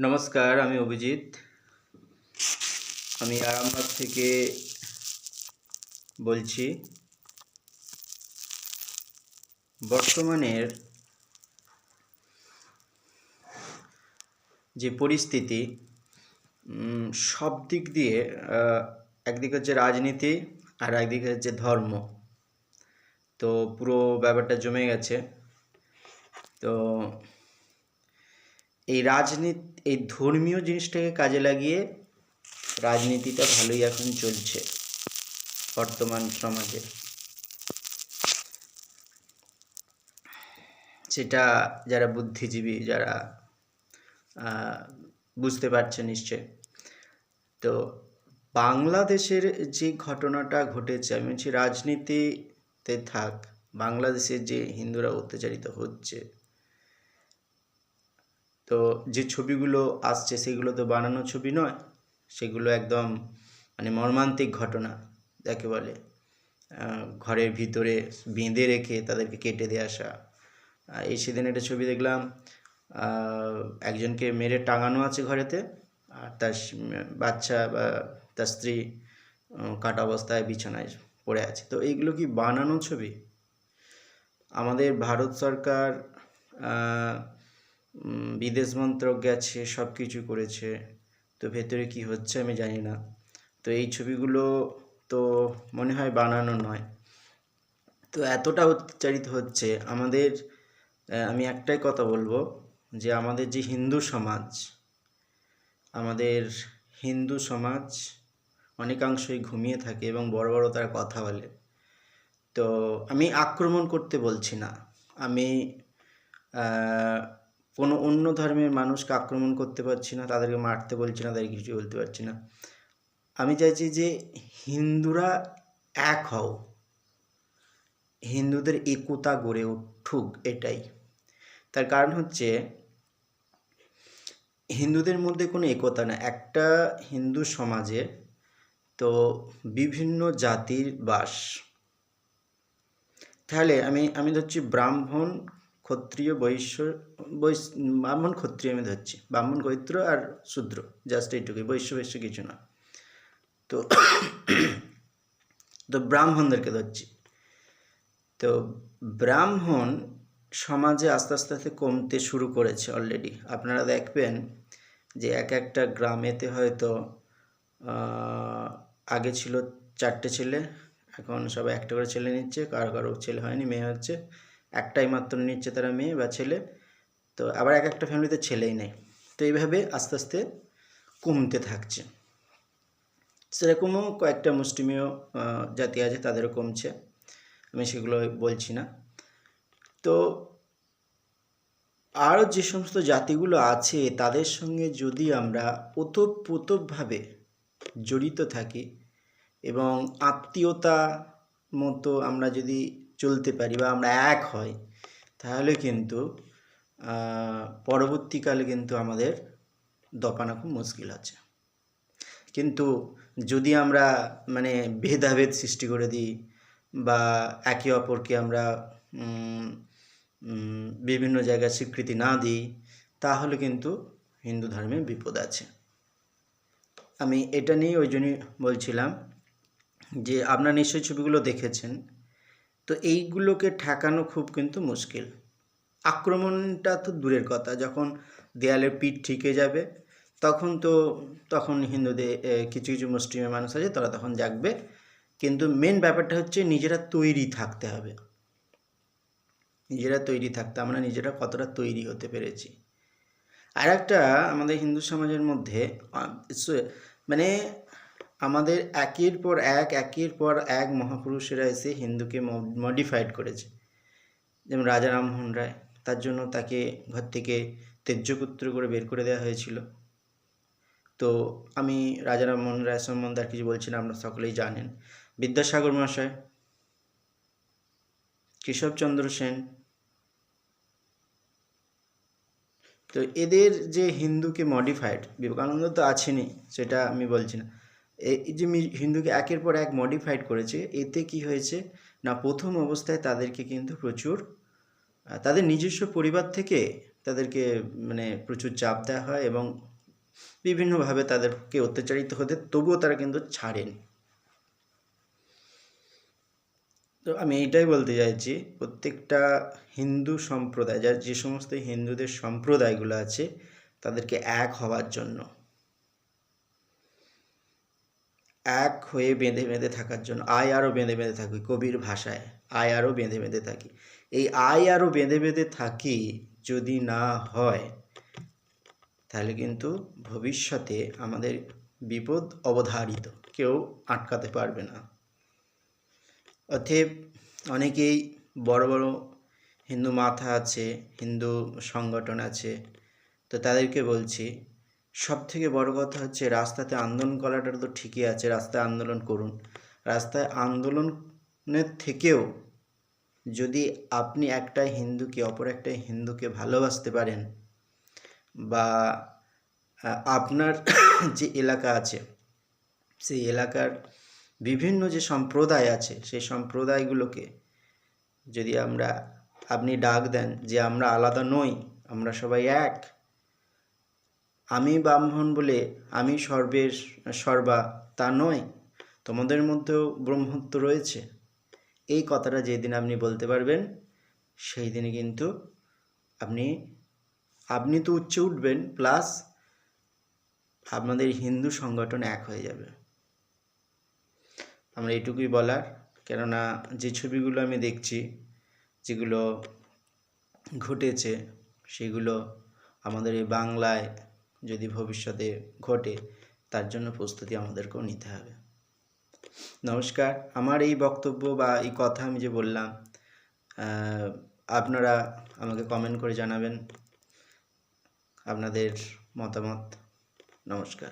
নমস্কার, আমি অভিজিৎ। আমি আরামবাগ থেকে বলছি। বর্তমানের যে পরিস্থিতি, সব দিক দিয়ে একদিকে হচ্ছে রাজনীতি আর একদিকে হচ্ছে ধর্ম। তো পুরো ব্যাপারটা জমে গেছে। তো এই ধর্মীয় জিনিসটাকে কাজে লাগিয়ে রাজনীতিটা ভালোই এখন চলছে বর্তমান সমাজে। সেটা যারা বুদ্ধিজীবী, যারা বুঝতে পারছে নিশ্চয়। তো বাংলাদেশের যে ঘটনাটা ঘটেছে, আমি বলছি রাজনীতিতে থাক, বাংলাদেশের যে হিন্দুরা অত্যাচারিত হচ্ছে, তো যে ছবিগুলো আসছে সেগুলো তো বানানো ছবি নয়, সেগুলো একদম মানে মর্মান্তিক ঘটনা যাকে বলে। ঘরের ভিতরে বেঁধে রেখে তাদেরকে কেটে দিয়ে আসা। এই সেদিন একটা ছবি দেখলাম, একজনকে মেরে টাঙানো আছে ঘরেতে, আর তার বাচ্চা বা তার স্ত্রী কাটা অবস্থায় বিছানায় পড়ে আছে। তো এইগুলো কি বানানো ছবি? আমাদের ভারত সরকার বিদেশ মন্ত্রক গেছে, সব কিছু করেছে, তো ভেতরে কি হচ্ছে আমি জানি না। তো এই ছবিগুলো তো মনে হয় বানানো নয়। তো এতটা অত্যাচারিত হচ্ছে আমাদের। আমি একটাই কথা বলবো যে আমাদের যে হিন্দু সমাজ অনেকাংশই ঘুমিয়ে থাকে এবং বড় বড় তারা কথা বলে। তো আমি আক্রমণ করতে বলছি না, আমি কোনো অন্য ধর্মের মানুষকে আক্রমণ করতে পারছি না, তাদেরকে মারতে বলছি না, তাদেরকে কিছু বলতে পারছি না। আমি চাইছি যে হিন্দুরা এক হও, হিন্দুদের একতা গড়ে উঠুক, এটাই। তার কারণ হচ্ছে হিন্দুদের মধ্যে কোনো একতা না। একটা হিন্দু সমাজে তো বিভিন্ন জাতির বাস। তাহলে আমি ধরছি ব্রাহ্মণ, ক্ষত্রিয়, ব্রাহ্মণ ক্ষত্রিয় আমি ধরছি, ব্রাহ্মণ ক্ষত্র আর শূদ্র, জাস্ট এইটুকুই, বৈশ্য কিছু না। তো তো ব্রাহ্মণদেরকে ধরছি। তো ব্রাহ্মণ সমাজে আস্তে আস্তে কমতে শুরু করেছে অলরেডি। আপনারা দেখবেন যে একটা গ্রামেতে হয়তো আগে ছিল 4টে ছেলে, এখন সবাই একটা করে ছেলে নিচ্ছে, কারো ছেলে হয়নি, মেয়ে হচ্ছে, একটাই মাত্র নিচ্ছে তারা, মেয়ে বা ছেলে। তো আবার একটা ফ্যামিলিতে ছেলেই নেই। তো এইভাবে আস্তে আস্তে কমতে থাকছে। সেরকমও কয়েকটা মুসলিমীয় জাতি আছে, তাদেরও কমছে, আমি সেগুলো বলছি না। তো আরও যে সমস্ত জাতিগুলো আছে তাদের সঙ্গে যদি আমরা ওতপ্রোতভাবে জড়িত থাকি এবং আত্মীয়তা মতো আমরা যদি চলতে পারি বা আমরা এক হই, তাহলে কিন্তু পরবর্তীকালে কিন্তু আমাদের দপানো খুব মুশকিল আছে। কিন্তু যদি আমরা মানে ভেদাভেদ সৃষ্টি করে দিই বা একে অপরকে আমরা বিভিন্ন জায়গায় স্বীকৃতি না দিই, তাহলে কিন্তু হিন্দু ধর্মে বিপদ আছে। আমি এটা নিয়ে ওই জন্যই বলছিলাম যে আপনারা নিশ্চয়ই ছবিগুলো দেখেছেন। তো এইগুলোকে ঠেকানো খুব কিন্তু মুশকিল। আক্রমণটা তো দূরের কথা, যখন দেয়ালের পিঠ ঠিকে যাবে তখন হিন্দুদের কিছু কিছু মুসলিমের মানুষ আছে, তারা তখন জাগবে। কিন্তু মেন ব্যাপারটা হচ্ছে নিজেরা তৈরি থাকতে হবে। আমরা নিজেরা কতটা তৈরি হতে পেরেছি। আর একটা আমাদের হিন্দু সমাজের মধ্যে মানে আমাদের একের পর এক মহাপুরুষেরা এসে হিন্দুকে মডিফাইড করেছে। যেমন রাজা রামমোহন রায়, তার জন্য তাকে ঘর থেকে তেজ্যপুত্র করে বের করে দেওয়া হয়েছিল। তো আমি রাজা রামমোহন রায় সম্বন্ধে আর কিছু বলছি না, আপনারা সকলেই জানেন। বিদ্যাসাগর মহাশয়, কেশবচন্দ্র সেন, তো এদের যে হিন্দুকে মডিফাইড, বিবেকানন্দ তো আছেনই, সেটা আমি বলছি না, এই যে হিন্দুকে একের পর এক মডিফাইড করেছে, এতে কি হয়েছে না, প্রথম অবস্থায় তাদেরকে কিন্তু প্রচুর তাদের নিজস্ব পরিবার থেকে তাদেরকে মানে প্রচুর চাপ দেওয়া হয় এবং বিভিন্নভাবে তাদেরকে অত্যাচারিত হতে, তবুও তারা কিন্তু ছাড়েনি। তো আমি এইটাই বলতে চাইছি, প্রত্যেকটা হিন্দু সম্প্রদায়, যার যে সমস্ত হিন্দুদের সম্প্রদায়গুলো আছে, তাদেরকে এক হওয়ার জন্য, এক হয়ে বেঁধে বেঁধে থাকার জন্য, আয় আরও বেঁধে বেঁধে থাকি, কবির ভাষায় আয় আরও বেঁধে বেঁধে থাকি। এই আয় আরও বেঁধে বেঁধে থাকি যদি না হয়, তাহলে কিন্তু ভবিষ্যতে আমাদের বিপদ অবধারিত, কেউ আটকাতে পারবে না। অতএব অনেকেই বড় বড় হিন্দু মাথা আছে, হিন্দু সংগঠন আছে, তো তাদেরকে বলছি, সব থেকে বড় কথা হচ্ছে রাস্তাতে আন্দোলন করাটা তো ঠিকই আছে, রাস্তায় আন্দোলন করুন। রাস্তায় আন্দোলনের থেকেও যদি আপনি একটা হিন্দুকে, অপর একটা হিন্দুকে ভালোবাসতে পারেন, বা আপনার যে এলাকা আছে সেই এলাকার বিভিন্ন যে সম্প্রদায় আছে, সেই সম্প্রদায়গুলোকে যদি আপনি ডাক দেন যে আমরা আলাদা নই, আমরা সবাই এক, আমি ব্রাহ্মণ বলে আমি সর্বা তা নয়, তোমাদের মধ্যেও ব্রহ্মত্ব রয়েছে, এই কথাটা যেদিন আপনি বলতে পারবেন, সেই দিনে কিন্তু আপনি তো উচ্চে উঠবেন, প্লাস আপনাদের হিন্দু সংগঠন এক হয়ে যাবে। আমরা এটুকুই বলার, কেননা যে ছবিগুলো আমি দেখছি, যেগুলো ঘটেছে, সেগুলো আমাদের এই বাংলায় যদি ভবিষ্যতে ঘটে, তার জন্য প্রস্তুতি আমাদেরকেও নিতে হবে। নমস্কার। আমার এই বক্তব্য বা এই কথা আমি যে বললাম, আপনারা আমাকে কমেন্ট করে জানাবেন আপনাদের মতামত। নমস্কার।